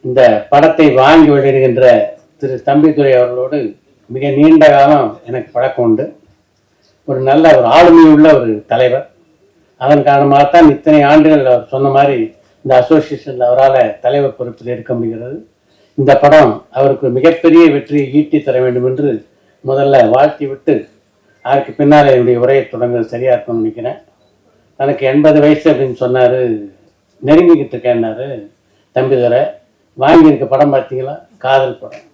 இந்த படத்தை வாங்கி வெளியிடுகின்ற திரு தம்பிதுரை அவர்களோடு மிக நீண்ட காலம் எனக்கு பழக்கம் உண்டு. ஒரு நல்ல ஒரு ஆளுமையுள்ள ஒரு தலைவர். அதன் காரணமாகத்தான் இத்தனை ஆண்டுகள் அவர் சொன்ன மாதிரி இந்த அசோசியேஷனில் அவரால் தலைவர் பொறுப்பில் இருக்க முடிகிறது. இந்த படம் அவருக்கு மிகப்பெரிய வெற்றியை ஈட்டி தர வேண்டும் என்று முதல்ல வாழ்த்தி விட்டு அதற்கு பின்னால் என்னுடைய உரையை தொடங்குறது சரியா இருக்கும்னு நினைக்கிறேன். எனக்கு 80 வயசு அப்படின்னு சொன்னார். நெருங்கிக்கிட்டு இருக்கேன்னாரு தம்பிதுரை. வாங்கியிருக்க படம் பார்த்தீங்களா? காதல் படம்.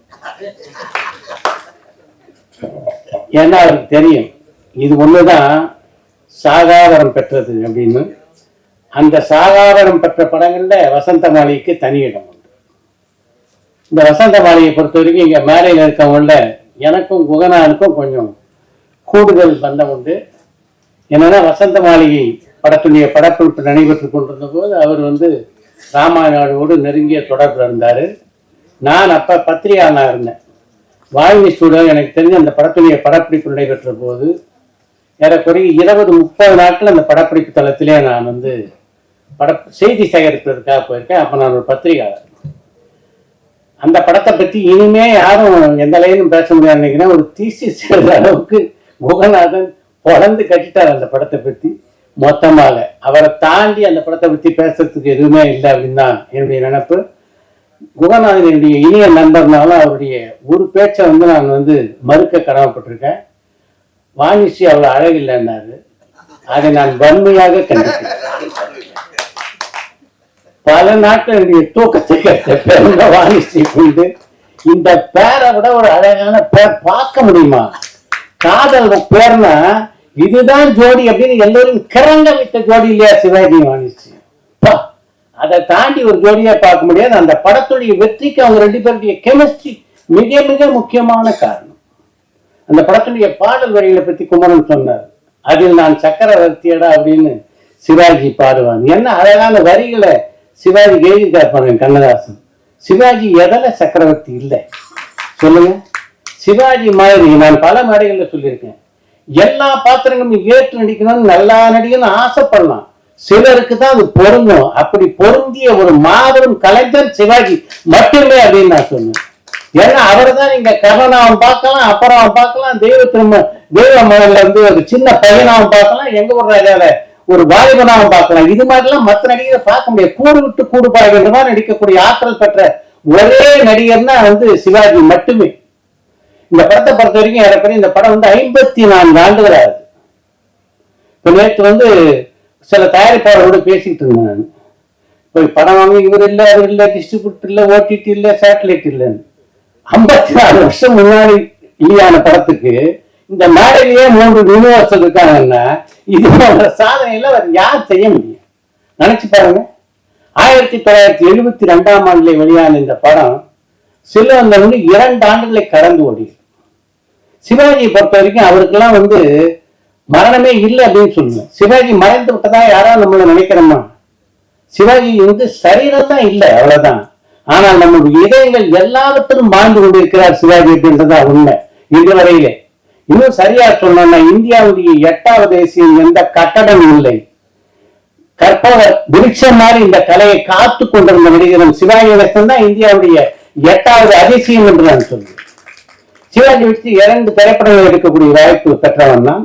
ஏன்னா அவருக்கு தெரியும் இது ஒண்ணுதான் சாகாவரம் பெற்றது அப்படின்னு. அந்த சாகாவரம் பெற்ற படங்கள்ல வசந்த மாளிகைக்கு தனி இடம் உண்டு. இந்த வசந்த மாளிகையை பொறுத்த வரைக்கும் இங்க மேலையில் இருக்கவங்கள எனக்கும் குகனானுக்கும் கொஞ்சம் கூடுதல் பந்தம் உண்டு. என்னன்னா வசந்த மாளிகை படத்துடைய படப்பிடிப்பு நடைபெற்று கொண்டிருந்த போது அவர் ராமாயணோடு நெருங்கிய தொடர்பில் இருந்தார். நான் அப்போ பத்திரிகையாளனாக இருந்தேன். வாய்மை ஸ்டூடியோ எனக்கு தெரிஞ்ச அந்த படத்துடைய படப்பிடிப்பு நடைபெற்ற போது ஏறக்குறைய 20-30 நாட்கள் அந்த படப்பிடிப்பு தளத்திலே நான் செய்தி சேகரிப்பதற்காக போயிருக்கேன். அப்போ நான் ஒரு பத்திரிகையாளர். அந்த படத்தை பற்றி இனிமே யாரும் எந்த லைனும் பேச முடியாது நினைக்கிறேன். ஒரு தீசிஸ் எழுதுற அளவுக்கு குகநாதன் பொழந்து கட்டிட்டார் அந்த படத்தை பற்றி மொத்தமாக. அவரை தாண்டி அந்த படத்தை பற்றி பேசுறதுக்கு எதுவுமே இல்லை அப்படின்னு தான் என்னுடைய நினைப்பு. குகநாதன் என்னுடைய இனிய நண்பர்னாலும் அவருடைய ஒரு பேச்சை நான் மறுக்க கடமைப்பட்டிருக்கேன். வாணிஸ்ரீ அவ்வளோ அழகில்லைன்னாரு. அதை நான் வன்மையாக கண்டிப்பேன். பல நாட்கள் என்னுடைய தூக்கத்தை கேட்ட வாணிஸ்ரீ கொண்டு இந்த பேரை விட ஒரு அழகான பேர் பார்க்க முடியுமா? காதல் பேர்னா இதுதான் ஜோடி அப்படின்னு எல்லோரும் கிறங்க விட்ட ஜோடி இல்லையா சிவாஜி வாணிஸ்ரீ? அதை தாண்டி ஒரு ஜோடியா பார்க்க முடியாது. அந்த படத்துடைய வெற்றிக்கு அவங்க 2 பேருடைய கெமிஸ்ட்ரி மிக மிக முக்கியமான காரணம். அந்த படத்துடைய பாடல் வரிகளை பத்தி குமரன் சொன்னார். அதில் நான் சக்கரவர்த்தியடா அப்படின்னு சிவாஜி பாடுவாங்க. என்ன அழகான வரிகளை சிவாஜி எழுதிட்டார் பாருங்க கண்ணதாசன். சிவாஜி எதில் சக்கரவர்த்தி இல்லை சொல்லுங்க? சிவாஜி மாதிரி நான் பல மேடைகள்ல சொல்லியிருக்கேன். எல்லா பாத்திரங்களும் ஏற்று நடிக்கணும்னு நல்லா நடிக்கணும்னு ஆசைப்படலாம். சிலருக்கு தான் அது பொருந்தும். அப்படி பொருந்திய ஒரு மாபெரும் கலைஞர் சிவாஜி மட்டுமே அப்படின்னு நான் சொன்னேன். ஏன்னா அவர் தான் நீங்க கர்ணனாவும் பார்க்கலாம், அப்புறம் பார்க்கலாம், தெய்வ மகன்ல ஒரு சின்ன பையனாவும் பார்க்கலாம், எங்க ஒரு ராஜால ஒரு வாலிபனாவும் பார்க்கலாம். இது மாதிரிலாம் மற்ற நடிகரை பார்க்க முடியாது. கூடு விட்டு கூடு பாய்கின்ற மாதிரி நடிக்கக்கூடிய ஆற்றல் பெற்ற ஒரே நடிகர்னா சிவாஜி மட்டுமே. இந்த படத்தை பொறுத்த வரைக்கும் ஏறக்குறைய இந்த படம் 54 ஆண்டுகள் ஆகுது. இப்போ நேற்று சில தயாரிப்பாளரோடு பேசிட்டு இருந்தேன். போய் படம் வாங்க இவர் இல்லை, அவர் இல்லை, டிஸ்ட்ரிபியூட்டர் இல்லை, ஓடிடி இல்லை, சேட்டலைட் இல்லைன்னு. 54 வருஷம் முன்னாடி இல்லையான படத்துக்கு இந்த மேடையிலேயே 3 யூனிவர்சல் இருக்காங்கன்னா இது போன்ற சாதனையில அவர் யார் செய்ய முடியும்? நினைச்சு பாருங்க. 1972ஆம் ஆண்டுல வெளியான இந்த படம் சில 2 ஆண்டுகளை கடந்து ஓடி. சிவாஜியை பொறுத்த வரைக்கும் அவருக்கெல்லாம் மரணமே இல்லை அப்படின்னு சொல்லுவேன். சிவாஜி மறைந்து விட்டதா யாராவது நம்மள நினைக்கிறோமா? சிவாஜி சரீரம் தான் இல்லை, அவ்வளவுதான். ஆனால் நம்முடைய இதயங்கள் எல்லாவற்றிலும் வாழ்ந்து கொண்டிருக்கிறார் சிவாஜி அப்படின்றதா உண்மை. இன்று வரையிலே இன்னும் சரியா சொன்னோம்னா இந்தியாவுடைய 8வது தேசியம் எந்த கட்டடம் இல்லை. கற்பவர் விருட்சம் மாதிரி இந்த கலையை காத்து கொண்டிருந்த நடிகரும் சிவாஜி கணேசன் தான் இந்தியாவுடைய 8வது அதிசயம் என்று நான் சொல்லுவேன். சிவாஜி வச்சு 2 திரைப்படங்கள் எடுக்கக்கூடிய வாய்ப்பு பெற்றவன் தான்.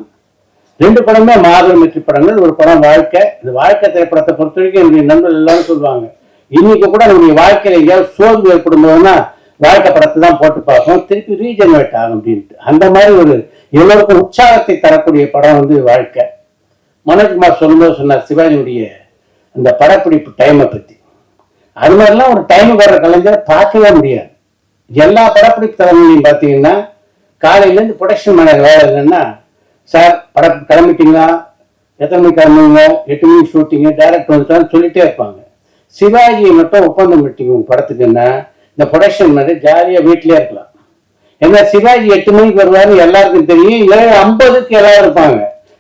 2 படமே மாபெரும் வெற்றி படங்கள். ஒரு படம் வாழ்க்கை. இந்த வாழ்க்கை திரைப்படத்தை பொறுத்த வரைக்கும் என்னுடைய நண்பர்கள் எல்லாரும் சொல்லுவாங்க, இன்னைக்கு கூட நம்முடைய வாழ்க்கையில எங்கேயாவது சோர்வு ஏற்படும் போதுன்னா வாழ்க்கை படத்தை தான் போட்டு பார்ப்போம், திருப்பி ரீஜெனரேட் ஆகும் அப்படின்ட்டு. அந்த மாதிரி ஒரு எல்லோருக்கும் உற்சாகத்தை தரக்கூடிய படம் வாழ்க்கை. மனோஜ்குமார் சொல்லும்போது சொன்னார் சிவாஜியுடைய அந்த படப்பிடிப்பு டைமை பத்தி. அது மாதிரிலாம் ஒரு டைம் வர்ற கலைஞரை பார்க்கவே முடியாது. எல்லா படப்பிடிப்பு தலைமையிலையும் பார்த்தீங்கன்னா காலையிலேருந்து ப்ரொடக்ஷன் மேனேஜர் வேலை இல்லைன்னா, சார் படம் கிளம்பிட்டீங்களா, எத்தனை மணிக்கு கிளம்புங்க, 8 மணிக்கு ஷூட்டிங்கு, டைரக்டர் வந்துட்டான்னு சொல்லிட்டே இருப்பாங்க. சிவாஜியை மட்டும் ஒப்பந்தம் விட்டீங்க படத்துக்குன்னா இந்த ப்ரொடக்ஷன் மேனேஜர் ஜாலியாக வீட்டிலே இருக்கலாம். ஏன்னா சிவாஜி 8 மணிக்கு வருவாருன்னு எல்லாருக்கும் தெரியும். 7:50க்கு எல்லாரும் இருப்பாங்க.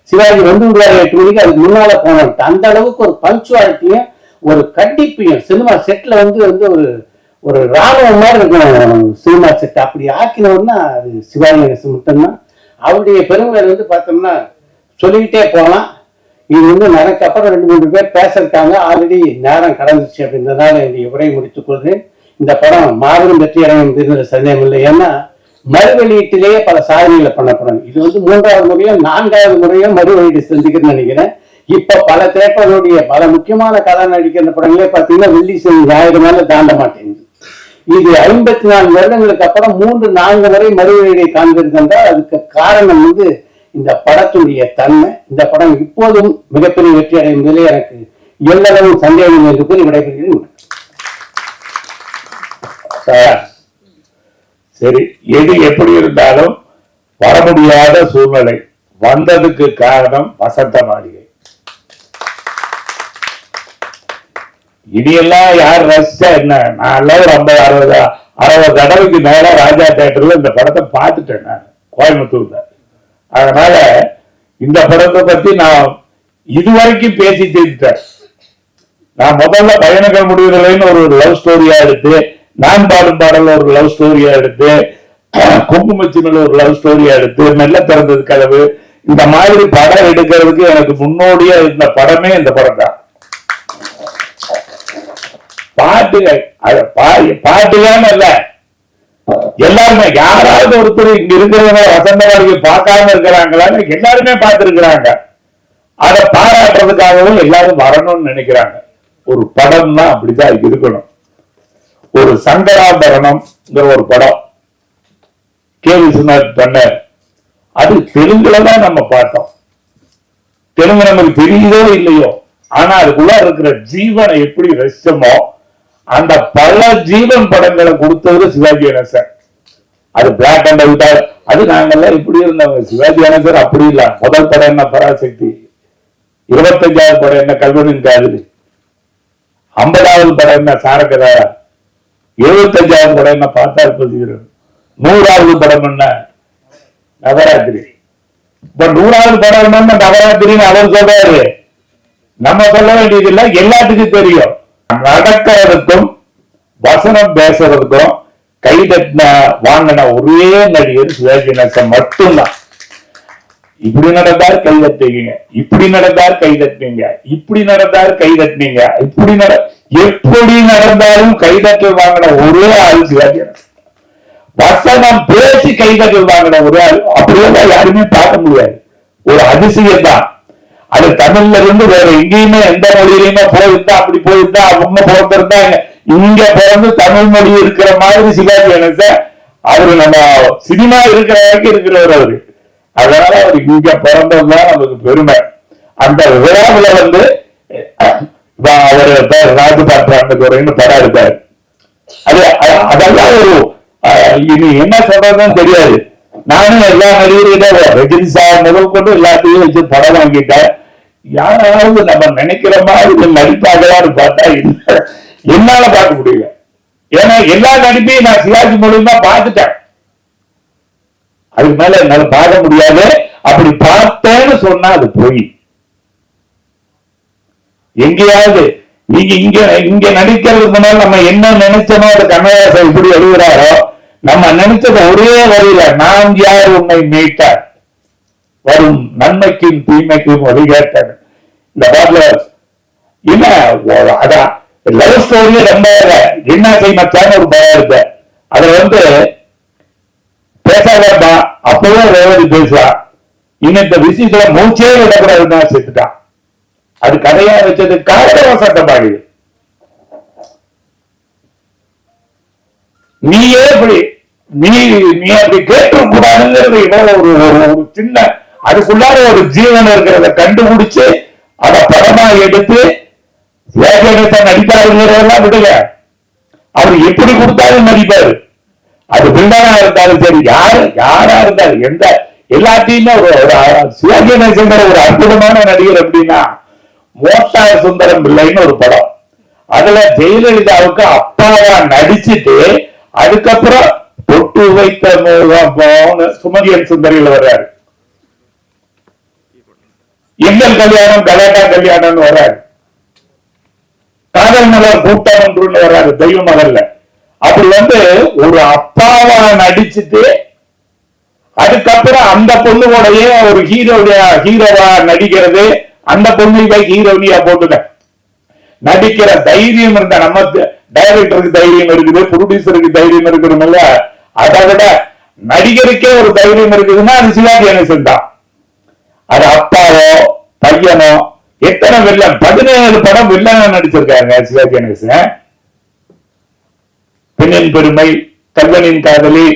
சிவாஜி விடுவாரு 8 மணிக்கு, அதுக்கு முன்னால போனோம். அந்த அளவுக்கு ஒரு பங்க்சுவாலிட்டியும் ஒரு கண்டிப்பையும் சினிமா செட்ல ஒரு ராணுவம் மாதிரி இருக்கணும் சினிமா செட். அப்படி ஆக்கினோம்னா அது சிவாஜி கணேசன் மட்டும்தான். அவருடைய பெருமை பார்த்தோம்னா சொல்லிக்கிட்டே போகலாம். இது எனக்கு அப்புறம் 2-3 பேர் பேசிருக்காங்க. ஆல்ரெடி நேரம் கடந்துச்சு அப்படின்றதுனால என்னுடைய உரை முடித்துக் கொள்கிறேன். இந்த படம் மாபெரும் வெற்றி அடையும் சந்தேகம் இல்லை. ஏன்னா மறு வெளியீட்டிலேயே பல சாதனைகளை பண்ண படம். இது வந்து 3வது முறையோ 4வது முறையோ மறு வெளியீடு செஞ்சுக்கிறேன்னு நினைக்கிறேன். இப்ப பல திரைப்படங்களுடைய பல முக்கியமான கதை நடிக்கிற படங்களே பார்த்தீங்கன்னா வெள்ளி சனி ஞாயிறு மேல தாண்ட மாட்டேங்குது. இது 54 வருடங்களுக்கு அப்புறம் 3-4 முறை மறு வெளியீடை காண்பிருக்கின்றால் அதுக்கு காரணம் வந்து இந்த படத்துடைய தன்மை. இந்த படம் இப்போதும் மிகப்பெரிய வெற்றி அடையும் போதே எனக்கு எல்லளவும் சந்தேகம் என்று கூறி விடைபெறுகிறேன். சரி, எது எப்படி இருந்தாலும் வர முடியாத சூழ்நிலை. வந்ததுக்கு காரணம் வசந்த மாளிகை. இனியெல்லாம் யார் ரசிச்சா என்ன? நான் எல்லாம் ஒரு 50-60 தடவைக்கு மேல ராஜா தியேட்டர்ல இந்த படத்தை பார்த்துட்டேன் நான் கோயம்புத்தூர்ல. அதனால இந்த படத்தை பத்தி நான் இதுவரைக்கும் பேசி தீர்த்தேன். நான் முதல்ல பயணங்கள் முடிவுகளைன்னு ஒரு லவ் ஸ்டோரியா எடுத்து, நான் பாடும் பாடல் ஒரு லவ் ஸ்டோரியா எடுத்து, குங்குமச்சிமல் ஒரு லவ் ஸ்டோரியா எடுத்து, மெல்ல திறந்தது கதவு, இந்த மாதிரி படம் எடுக்கிறதுக்கு எனக்கு முன்னோடியா இருந்த படமே இந்த படம் தான். பாட்டுகள் பாட்டுதான் இல்ல, எல்லாருமே யாராவது ஒருத்தர் இங்க இருக்கிறவங்க வசந்த மாளிகை பார்க்காம இருக்கிறாங்களான்னு எல்லாருமே பார்த்திருக்கிறாங்க. அதை பாராட்டுறதுக்காகவும் எல்லாரும் வரணும்னு நினைக்கிறாங்க. ஒரு படம்னா அப்படிதான் இருக்கணும். ஒரு சங்கராபரணம் ஒரு படம் கே. விஸ்வநாத் பண்ண, அது தெலுங்குலதான் நம்ம பார்த்தோம். தெலுங்கு நமக்கு தெரியுதோ இல்லையோ, ஆனா அதுக்குள்ள இருக்கிற ஜீவனை எப்படி ரசிச்சோமோ அந்த பல ஜீவன் படங்களை கொடுத்தது சிவாஜி கணேசன். அது பிளாக் அண்ட் ஒயிட்டா, அது நாங்கெல்லாம் இப்படி இருந்தவங்க. சிவாஜி கணேசன் அப்படி இல்ல. முதல் படம் என்ன பராசக்தி, 25வது படம் என்ன கல்வனின் காதலி, 50வது படம் என்ன சாரகதா, 75வது படம் என்ன பார்த்தால் பதிகிறோம், 100வது படம் என்ன நவராத்திரி. இப்ப 100வது படம் என்ன நவராத்திரின்னு அவர் சொல்றாரு. நம்ம சொல்ல வேண்டியது இல்லை, எல்லாத்துக்கும் தெரியும். நடக்கிறதுக்கும் வசனம் பேசுறதுக்கும் கைதட்டின வாங்கின ஒரே நடிகர் சிவாஜி கணேசன் மட்டும்தான். இப்படி நடந்தார் கை தட்டுவீங்க, இப்படி நடந்தார் கை தட்டுவீங்க, இப்படி நடந்தார் கை தட்டுவீங்க, இப்படி எப்படி நடந்தாலும் கைதட்டல் வாங்கின ஒரே ஆள் சிவாஜி கணேசன். வசனம் பேசி கைதட்டல் வாங்கின ஒரே ஆள். அப்படியெல்லாம் யாருமே பார்க்க முடியாது. ஒரு அதிசயம் தான். அது தமிழ்ல இருந்து வேற எங்கேயுமே எந்த மொழியிலுமே போயிருந்தா, அப்படி போயிருந்தா, அவங்க பிறந்திருந்தா, இங்க பிறந்து தமிழ் மொழி இருக்கிற மாதிரி சிவாஜி கணேசன் அவரு நம்ம சினிமா இருக்கிற வரைக்கும் இருக்கிறவர் அவரு. அதனால அவர் இங்க பிறந்ததுதான் நமக்கு பெருமை. அந்த விழாவில் வந்து அவரு ராஜு பாட்டுன்னு படம் இருக்காரு. அதெல்லாம் ஒரு இனி என்ன சொல்றதுன்னு தெரியாது. நானும் எல்லா நடிகர்களும் ரஜினி சார் முதல் கொண்டு எல்லாத்தையும் வச்சு படம் வாங்கிட்டேன். யாராவது நம்ம நினைக்கிற மாதிரி நடிப்பாங்களான்னு பார்த்தா என்னால பார்க்க முடியல. ஏன்னா எல்லா நடிப்பையும் நான் சிவாஜி மூலியமா பார்த்துட்டேன். அதுக்கு மேல என்னால பார்க்க முடியாது. அப்படி பார்த்தேன்னு சொன்னா அது போய் எங்கேயாவது நீங்க இங்க நடிக்கிறதுக்கு முன்னாடி நம்ம என்ன நினைச்சனோ அது கண்ணதாசன் இப்படி எழுதுறாரோ, நம்ம நினைச்சது ஒரே வழியில நான் யார் உன்னை மீட்டார் வரும் நன்மைக்கும் தீமைக்கும் வழிகாட்டார். இந்த பாட்டுல என்ன அதான் லவ் ஸ்டோரி ரொம்ப என்ன செய்யணும் ஒரு படம் இருக்கு. அதுல வந்து பேசாதப்பா அப்பவே ரேவதி பேசுவா, இன்னும் இந்த விஷயத்துல மூச்சே விடக்கூடாதுன்னா செத்துட்டான். அது கதையா வச்சது காரணவசத்த பாடி. நீயே இப்படி நீ அப்படி கேட்க கூடாதுங்கிறது ஒரு சின்ன அதுக்குள்ளார ஒரு ஜீவன் இருக்கிறத கண்டுபிடிச்சு அதை படமா எடுத்து நடிப்பாருங்கிறதெல்லாம் விடுங்க. அவர் எப்படி கொடுத்தாலும் நடிப்பாரு. அது பில்டரா இருந்தாலும் சரி, யாரா இருந்தாலும் எந்த எல்லாத்தையுமே சிவாஜி கணேசன் ஒரு அற்புதமான நடிகர். அப்படின்னா மோட்டார் சுந்தரம் பிள்ளைன்னு ஒரு படம், அதுல ஜெயலலிதாவுக்கு அப்பாவா நடிச்சுட்டு அதுக்கப்புறம் பொட்டு வைத்த சுமதியன் சுந்தரியில் வர்றாரு. எங்கள் கல்யாணம் கலாட்டா கல்யாணம் வர்றாரு. காதல் மலர் கூட்டம் ஒன்று வர்றாரு தெய்வ மகல்ல. அப்படி வந்து ஒரு அப்பாவா நடிச்சுட்டு அதுக்கப்புறம் அந்த பொண்ணுடைய ஒரு ஹீரோவா நடிக்கிறது, அந்த பொண்ணு ஹீரோனியா போட்டுக்க நடிக்கிற தைரியம் இருந்த டைரக்டருக்கு தைரியம் இருக்குது, ப்ரொடியூசருக்கு தைரியம் இருக்கணும்ல. அதை விட நடிகருக்கே ஒரு தைரியம் இருக்குதுன்னா அது சிவாஜி கணேசன் தான். அது அப்பாவோ பையனோ எத்தனை வில்லன், 17 படம் வில்லன் நடிச்சிருக்காங்க சிவாஜி கணேசன். பெண்ணின் பெருமை, கல்வனின் காதலி,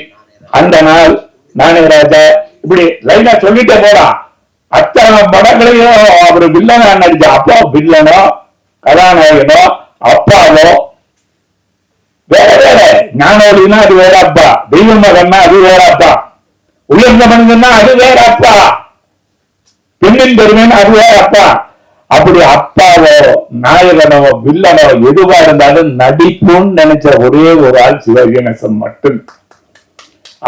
அந்த நாள், நானே ராஜா, இப்படி லைனா சொல்லிட்டே போலாம். அத்தனை படங்களையும் அவர் வில்லனா நடிச்ச. அப்பா வில்லனோ கதாநாயகனோ அப்பாவோ வேற வேற. ஞானோலினா அது வேற அப்பா, தெய்வ மகன்னா அது வேற அப்பா, உயர்ந்த மனிதன்னா அது வேற அப்பா, பெண்ணின் பெருமைன்னு அது வேற அப்பா. அப்படி அப்பாவோ நாயகனோ வில்லனோ எதுவா இருந்தாலும் நடிப்புன்னு நினைச்ச ஒரே ஒரு ஆள் சிவாஜி கணேசன் மட்டும்.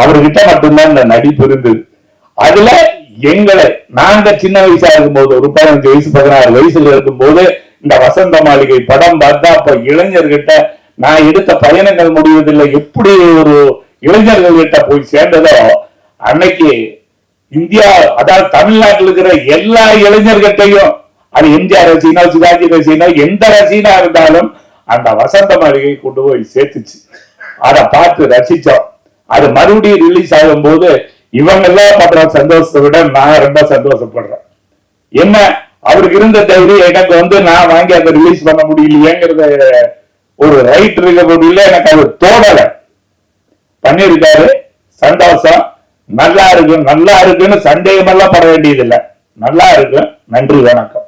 அவர்கிட்ட மட்டும்தான் இந்த நடிப்பு இருந்தது. அதுல எங்களை நாங்க சின்ன வயசா இருக்கும்போது, ஒரு 15 வயசு 16 வயசுல இருக்கும்போது இந்த வசந்த மாளிகை படம் பார்த்தா அப்ப இளைஞர்கிட்ட நான் எடுத்த பயணங்கள் முடிவதில்லை எப்படி ஒரு இளைஞர்கள் கிட்ட போய் சேர்ந்ததோ, அன்னைக்கு இந்தியா, அதாவது தமிழ்நாட்டில் இருக்கிற எல்லா இளைஞர்கிட்டையும், அது எம்ஜிஆர் ரசிகனோ சிவாஜி ரசிகனோ எந்த ரசிகனா இருந்தாலும் அந்த வசந்த மாளிகை கொண்டு போய் சேர்த்துச்சு. அதை பார்த்து ரசிச்சோம். அது மறுபடியும் ரிலீஸ் ஆகும் போது இவங்க எல்லாம் பண்ற சந்தோஷத்தை விட நான் ரொம்ப சந்தோஷப்படுறேன். என்ன அவருக்கு இருந்த தைரியம் எனக்கு நான் வாங்கி அதை ரிலீஸ் பண்ண முடியலையேங்கிறத ஒரு ரைட் இருக்க முடியல, எனக்கு அது தோணல. பண்ணிருக்காரு, சந்தோஷம். நல்லா இருக்கு, நல்லா இருக்குன்னு சந்தேகம் எல்லாம் பட வேண்டியது இல்லை. நல்லா இருக்கு. நன்றி, வணக்கம்.